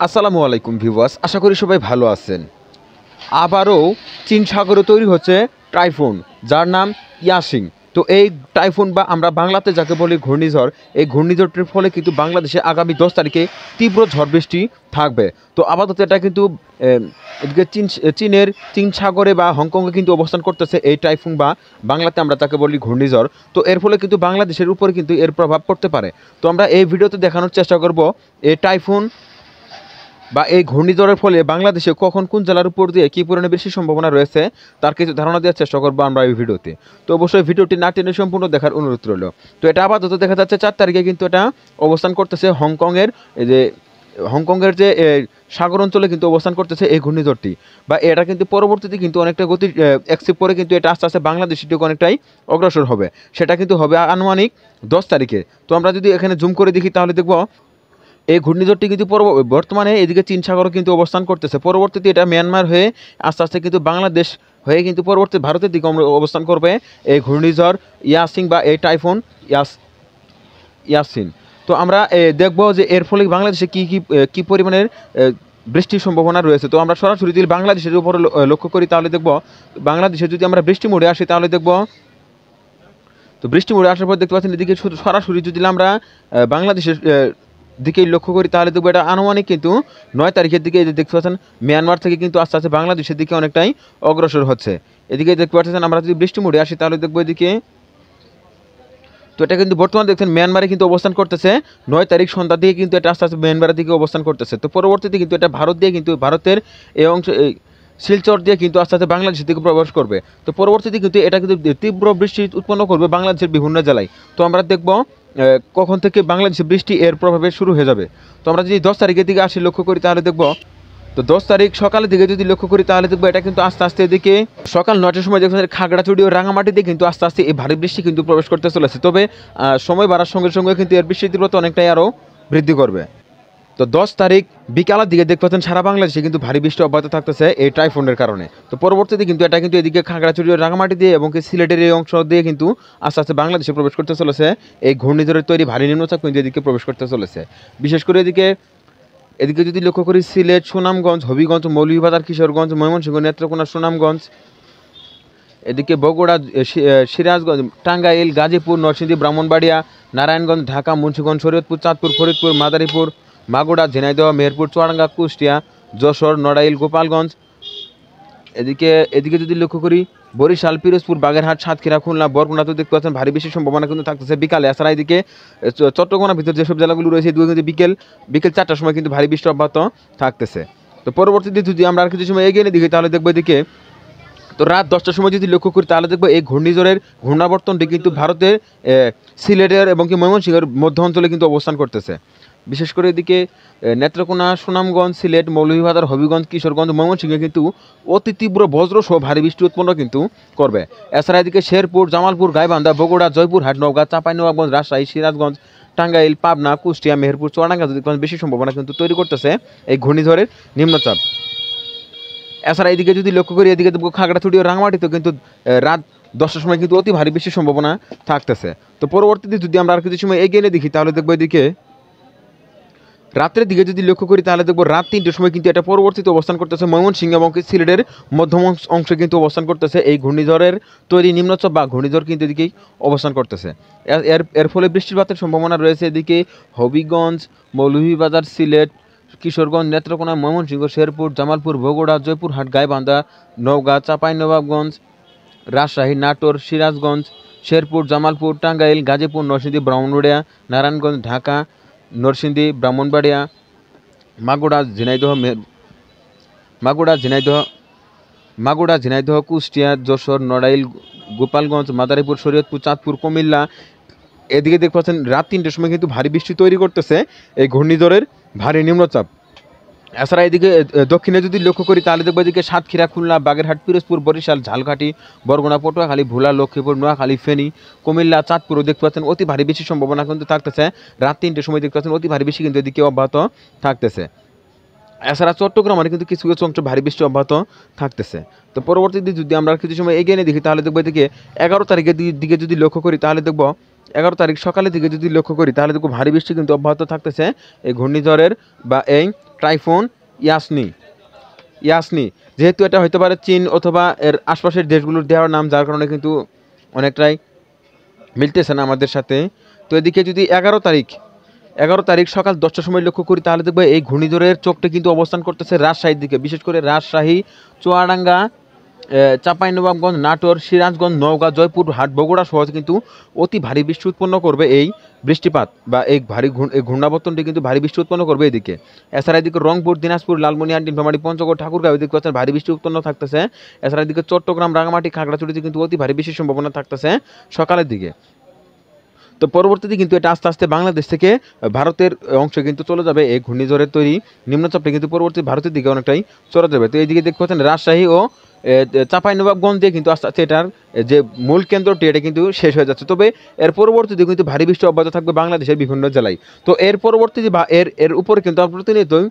আসসালামু আলাইকুম ভিউয়ার্স, আশা করি সবাই ভালো আছেন। আবারও চীন সাগরে তৈরি হচ্ছে টাইফুন, যার নাম ইয়াসিং। তো এই টাইফুন বা আমরা বাংলাতে যাকে বলি ঘূর্ণিঝড়, এই ঘূর্ণিঝড়টির ফলে কিন্তু বাংলাদেশে আগামী 10 তারিখে তীব্র ঝড় বৃষ্টি থাকবে। তো আপাতত এটা কিন্তু এদিকে চীন সাগরে বা হংকংয়ে কিন্তু অবস্থান করতেছে এই টাইফুন, বা বাংলাতে আমরা তাকে বলি ঘূর্ণিঝড়। তো এর ফলে কিন্তু বাংলাদেশের উপরে কিন্তু এর প্রভাব পড়তে পারে। তো আমরা এই ভিডিওতে দেখানোর চেষ্টা করব এই টাইফুন বা এই ঘূর্ণিঝড়ের ফলে বাংলাদেশে কখন কোন জেলার উপর দিয়ে কী পরিমাণে বেশি সম্ভাবনা রয়েছে তার কিছু ধারণা দেওয়ার চেষ্টা করবো আমরা এই ভিডিওতে। তো অবশ্যই ভিডিওটি না টেনে সম্পূর্ণ দেখার অনুরোধ রইল। তো এটা আপাতত দেখা যাচ্ছে 4 তারিখে কিন্তু এটা অবস্থান করতেছে হংকংয়ের, এই যে হংকংয়ের যে সাগর অঞ্চলে কিন্তু অবস্থান করতেছে এই ঘূর্ণিঝড়টি, বা এটা কিন্তু পরবর্তীতে কিন্তু অনেকটা গতি অ্যাকসেপ্ট করে কিন্তু এটা আস্তে আস্তে বাংলাদেশের দিকে অনেকটাই অগ্রসর হবে। সেটা কিন্তু হবে আনুমানিক 10 তারিখে। তো আমরা যদি এখানে জুম করে দেখি তাহলে দেখব এই ঘূর্ণিঝড়টি কিন্তু বর্তমানে এদিকে চীন সাগরও কিন্তু অবস্থান করতেছে। পরবর্তীতে এটা মিয়ানমার হয়ে আস্তে আস্তে কিন্তু বাংলাদেশ হয়ে কিন্তু পরবর্তী ভারতের দিকে অবস্থান করবে এই ঘূর্ণিঝড় ইয়াসিং বা এই টাইফুন ইয়াসিন। তো আমরা দেখব যে এর ফলে বাংলাদেশে কী পরিমাণের বৃষ্টির সম্ভাবনা রয়েছে। তো আমরা সরাসরি যদি বাংলাদেশের উপরে লক্ষ্য করি তাহলে দেখব বাংলাদেশে যদি আমরা বৃষ্টি মোড়ে আসি তাহলে দেখব, তো বৃষ্টি মোড়ে আসার পর দেখতে পাচ্ছেন এদিকে শুধু সরাসরি যদি আমরা বাংলাদেশের দিকে লক্ষ্য করি তাহলে দেখবো এটা আনুমানিক কিন্তু 9 তারিখের দিকে দেখতে পাচ্ছেন মিয়ানমার থেকে কিন্তু আস্তে আস্তে বাংলাদেশের দিকে অনেকটাই অগ্রসর হচ্ছে। এদিকে দেখতে পাচ্ছেন আমরা যদি বৃষ্টি মোড়ে আসি তাহলে দেখবো এদিকে, তো এটা কিন্তু বর্তমানে দেখছেন মিয়ানমারে কিন্তু অবস্থান করতেছে 9 তারিখ সন্ধ্যার দিকে কিন্তু এটা আস্তে আস্তে মিয়ানমারের দিকে অবস্থান করতেছে। তো পরবর্তীতে কিন্তু এটা ভারত দিয়ে কিন্তু ভারতের এই অংশ শিলচর দিয়ে কিন্তু আস্তে আস্তে বাংলাদেশের দিকে প্রবেশ করবে। তো পরবর্তীতে কিন্তু এটা কিন্তু তীব্র বৃষ্টি উৎপন্ন করবে বাংলাদেশের বিভিন্ন জেলায়। তো আমরা দেখব কখন থেকে বাংলাদেশে বৃষ্টি এর প্রভাবে শুরু হয়ে যাবে। তো আমরা যদি 10 তারিখের দিকে আসি লক্ষ্য করি তাহলে দেখব, তো 10 তারিখ সকালের দিকে যদি লক্ষ্য করি তাহলে দেখবো এটা কিন্তু আস্তে আস্তে এদিকে সকাল 9টার সময় দেখবেন খাগড়াছড়ি ও রাঙামাটিতে কিন্তু আস্তে আস্তে এই ভারী বৃষ্টি কিন্তু প্রবেশ করতে চলেছে। তবে সময় বাড়ার সঙ্গে সঙ্গে কিন্তু এর বৃষ্টির তীব্রতা অনেকটাই আরও বৃদ্ধি করবে। তো 10 তারিখ বিকালের দিকে দেখতে পাচ্ছেন সারা বাংলাদেশে কিন্তু ভারী বৃষ্টি অব্যাহত থাকতেছে এই টাইফুনের কারণে। তো পরবর্তীতে কিন্তু এটা কিন্তু এদিকে খাগড়াছড়ি ও রাঙামাটি দিয়ে এবং সিলেটের এই অংশ দিয়ে কিন্তু আস্তে আস্তে বাংলাদেশে প্রবেশ করতে চলেছে। এই ঘূর্ণিঝড়ের তৈরি ভারী নিম্নচাপ কিন্তু এদিকে প্রবেশ করতে চলেছে। বিশেষ করে এদিকে যদি লক্ষ্য করি সিলেট, সুনামগঞ্জ, হবিগঞ্জ, মৌলভীবাজার, কিশোরগঞ্জ, ময়মনসিংহ, নেত্রকোনা, সুনামগঞ্জ, এদিকে বগুড়া, সিরাজগঞ্জ, টাঙ্গাইল, গাজীপুর, নরসিংদী, ব্রাহ্মণবাড়িয়া, নারায়ণগঞ্জ, ঢাকা, মুন্সিগঞ্জ, শরীয়তপুর, চাঁদপুর, ফরিদপুর, মাদারীপুর, মাগুরা, ঝিনাইদহ, মেহেরপুর, চুয়াডাঙ্গা, কুষ্টিয়া, যশোর, নড়াইল, গোপালগঞ্জ, এদিকে যদি লক্ষ্য করি বরিশাল, পিরোজপুর, বাগেরহাট, সাতক্ষীরা, খুলনা, বরগুনাতে দেখতে পাচ্ছেন ভারী বেশি সম্ভাবনা কিন্তু থাকতেছে বিকালে। এছাড়া এদিকে চট্টগ্রামের ভিতরে যেসব জেলাগুলো রয়েছে এদিকে কিন্তু বিকেল 4টার সময় কিন্তু ভারী বৃষ্টি অব্যাহত থাকতেছে। তো পরবর্তীতে যদি আমরা আর কিছু সময় এগিয়ে দিকে তাহলে দেখবো এদিকে, তো রাত 10টার সময় যদি লক্ষ্য করি তাহলে দেখবো এই ঘূর্ণিঝড়ের ঘূর্ণাবর্তনটি কিন্তু ভারতের সিলেটের এবং কি ময়মনসিংহের মধ্য অঞ্চলে কিন্তু অবস্থান করতেছে। বিশেষ করে এদিকে নেত্রকোনা, সুনামগঞ্জ, সিলেট, মৌলভীবাজার, হবিগঞ্জ, কিশোরগঞ্জ, ময়মনসিংহে কিন্তু অতি তীব্র বজ্রসহ ভারী বৃষ্টি উৎপন্ন কিন্তু করবে। এছাড়া এদিকে শেরপুর, জামালপুর, গাইবান্ধা, বগুড়া, জয়পুরহাট, নওগাঁ, চাঁপাইনবাবগঞ্জ, রাজশাহী, সিরাজগঞ্জ, টাঙ্গাইল, পাবনা, কুষ্টিয়া, মেহেরপুর, চুয়াডাঙ্গা বেশি সম্ভাবনা কিন্তু তৈরি করতেছে এই ঘূর্ণিঝড়ের নিম্নচাপ। এছাড়া এদিকে যদি লক্ষ্য করি এদিকে খাগড়াছড়ি ও রাঙামাটিতেও কিন্তু রাত 10টার সময় কিন্তু অতি ভারী বেশি সম্ভাবনা থাকতেছে। তো পরবর্তীতে যদি আমরা আর কিছু সময় এগিয়ে দেখি তাহলে দেখবো এদিকে রাত্রের দিকে যদি লক্ষ্য করি তাহলে দেখবো রাত 3টের সময় কিন্তু এটা পরবর্তীতে অবস্থান করতেছে ময়মনসিংহ এবং সিলেটের মধ্যম অংশে কিন্তু অবস্থান করতেছে এই ঘূর্ণিঝড়ের তৈরি নিম্নচাপ বা ঘূর্ণিঝড় কিন্তু এদিকেই অবস্থান করতেছে। এর ফলে বৃষ্টিপাতের সম্ভাবনা রয়েছে এদিকে হবিগঞ্জ, মৌলভীবাজার, সিলেট, কিশোরগঞ্জ, নেত্রকোনা, ময়মনসিংহ, শেরপুর, জামালপুর, বগুড়া, জয়পুরহাট, গাইবান্ধা, নওগাঁ, চাঁপাইনবাবগঞ্জ, রাজশাহী, নাটোর, সিরাজগঞ্জ, শেরপুর, জামালপুর, টাঙ্গাইল, গাজীপুর, নরসিংদী, ব্রাহ্মণবাড়িয়া, নারায়ণগঞ্জ, ঢাকা, নরসিংদী, ব্রাহ্মণবাড়িয়া, মাগুরা, ঝিনাইদহ, কুষ্টিয়া, যশোর, নড়াইল, গোপালগঞ্জ, মাদারীপুর, শরীয়তপুর, চাঁদপুর, কুমিল্লা, এদিকে দেখতে পাচ্ছেন রাত 3টের সময় কিন্তু ভারী বৃষ্টি তৈরি করতেছে এই ঘূর্ণিঝড়ের ভারী নিম্নচাপ। এছাড়া এদিকে দক্ষিণে যদি লক্ষ্য করি তাহলে দেখবো এদিকে সাতক্ষীরা, খুলনা, বাগেরহাট, পিরোজপুর, বরিশাল, ঝালকাঠি, বরগুনা, পটুয়াখালী, ভোলা, লক্ষ্মীপুর, নোয়াখালী, ফেনী, কুমিল্লা, চাঁদপুরও দেখতে পাচ্ছেন অতি ভারী বেশি সম্ভাবনা কিন্তু থাকতেছে। রাত 3টের সময় দেখতে পাচ্ছেন অতি ভারী বেশি কিন্তু এদিকে অব্যাহত থাকতেছে। এছাড়া চট্টগ্রামের কিন্তু কিছু কিছু অংশ ভারী বৃষ্টি অব্যাহত থাকতেছে। তো পরবর্তীতে যদি আমরা কিছু সময় এগিয়ে দেখি তাহলে দেখবো এদিকে 11 তারিখের দিকে যদি লক্ষ্য করি তাহলে দেখবো 11 তারিখ সকালের দিকে যদি লক্ষ্য করি তাহলে দেখবো ভারী বৃষ্টি কিন্তু অব্যাহত থাকতেছে এই ঘূর্ণিঝড়ের বা এই টাইফুন ইয়াসনি, যেহেতু এটা হতে পারে চীন অথবা এর আশপাশের দেশগুলোর দেওয়ার নাম, যার কারণে কিন্তু অনেকটাই মিলতেছে না আমাদের সাথে। তো এদিকে যদি 11 তারিখ সকাল 10টার সময় লক্ষ্য করি, তাহলে দেখবো এই ঘূর্ণিঝড়ের চোখটা কিন্তু অবস্থান করতেছে রাজশাহীর দিকে, বিশেষ করে রাজশাহী, চুয়াডাঙ্গা, চাঁপাইনবাবগঞ্জ, নাটোর, সিরাজগঞ্জ, নওগাঁ, জয়পুরহাট, বগুড়া সহ কিন্তু অতি ভারী বৃষ্টি উৎপন্ন করবে এই বৃষ্টিপাত বা এই ঘূর্ণাবর্তনটি কিন্তু ভারী বৃষ্টি উৎপন্ন করবে এদিকে। এছাড়া এদিকে রংপুর, দিনাজপুর, লালমনিরহাট, নীলফামারী, পঞ্চগড়, ঠাকুরগাঁও এদিকে ভারী বৃষ্টি উৎপন্ন থাকতেছে। এছাড়া এদিকে চট্টগ্রাম, রাঙামাটি, খাগড়াছড়িতে কিন্তু অতি ভারী বৃষ্টির সম্ভাবনা থাকতেছে সকালের দিকে। তো পরবর্তীতে কিন্তু এটা আস্তে আস্তে বাংলাদেশ থেকে ভারতের অংশে কিন্তু চলে যাবে। এই ঘূর্ণিঝড়ের তৈরি নিম্নচাপটা কিন্তু পরবর্তী ভারতের দিকে অনেকটাই চলে যাবে। তো এইদিকে দেখতে পাচ্ছেন রাজশাহী ও চাঁপাইনবাবগঞ্জ দিয়ে কিন্তু আস্তে আস্তে এটার যে মূল কেন্দ্রটি এটা কিন্তু শেষ হয়ে যাচ্ছে। তবে এর পরবর্তীতে কিন্তু ভারী বৃষ্টি অব্যাহত থাকবে বাংলাদেশের বিভিন্ন জেলায়। তো এর পরবর্তীতে বা এর উপরে কিন্তু আমরা প্রতিনিয়তই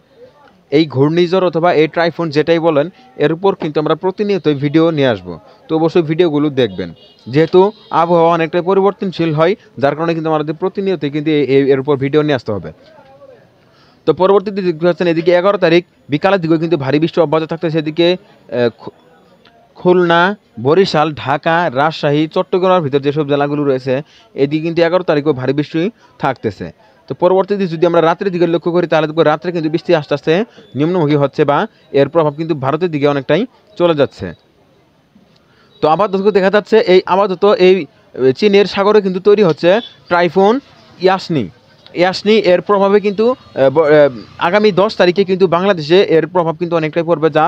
এই ঘূর্ণিঝড় অথবা এই টাইফুন যেটাই বলেন, এর উপর কিন্তু আমরা প্রতিনিয়তই ভিডিও নিয়ে আসবো। তো অবশ্যই ভিডিওগুলো দেখবেন, যেহেতু আবহাওয়া অনেকটাই পরিবর্তনশীল হয়, যার কারণে কিন্তু আমাদের প্রতিনিয়তই কিন্তু এর উপর ভিডিও নিয়ে আসতে হবে। তো পরবর্তীতে দেখতে পাচ্ছেন এদিকে 11 তারিখ বিকালের দিকেও কিন্তু ভারী বৃষ্টি অব্যাহত থাকতেছে। এদিকে খুলনা, বরিশাল, ঢাকা, রাজশাহী, চট্টগ্রামের ভিতর যেসব জেলাগুলো রয়েছে, এদিকে কিন্তু 11 তারিখও ভারী বৃষ্টি থাকতেছে। তো পরবর্তীতে যদি আমরা রাত্রের দিকে লক্ষ্য করি, তাহলে দেখবো রাত্রে কিন্তু বৃষ্টি আস্তে আস্তে নিম্নমুখী হচ্ছে বা এর প্রভাব কিন্তু ভারতের দিকে অনেকটাই চলে যাচ্ছে। তো আপাতত দেখা যাচ্ছে এই চীনের সাগরে কিন্তু তৈরি হচ্ছে টাইফুন ইয়াসনি এর প্রভাবে কিন্তু আগামী 10 তারিখে কিন্তু বাংলাদেশে এর প্রভাব কিন্তু অনেকটাই পড়বে, যা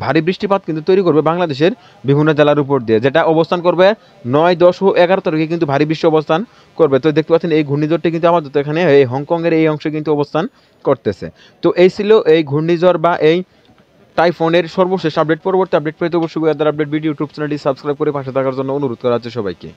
ভারী বৃষ্টিপাত কিন্তু তৈরি করবে বাংলাদেশের বিভিন্ন জেলার উপর দিয়ে, যেটা অবস্থান করবে 9, 10 ও 11 তারিখে কিন্তু ভারী বৃষ্টি অবস্থান করবে। তো দেখতে পাচ্ছেন এই ঘূর্ণিঝড়টি কিন্তু আমাদের এখানে এই হংকংয়ের এই অংশে কিন্তু অবস্থান করতেছে। তো এই ছিল এই ঘূর্ণিঝড় বা এই টাইফুনের সর্বশেষ আপডেট। পরবর্তী আপডেট পেতে অবশ্যই ওয়েদার আপডেট ভিডিও ইউটিউব চ্যানেলটি সাবস্ক্রাইব করে পাশে থাকার জন্য অনুরোধ করা হচ্ছে সবাইকে।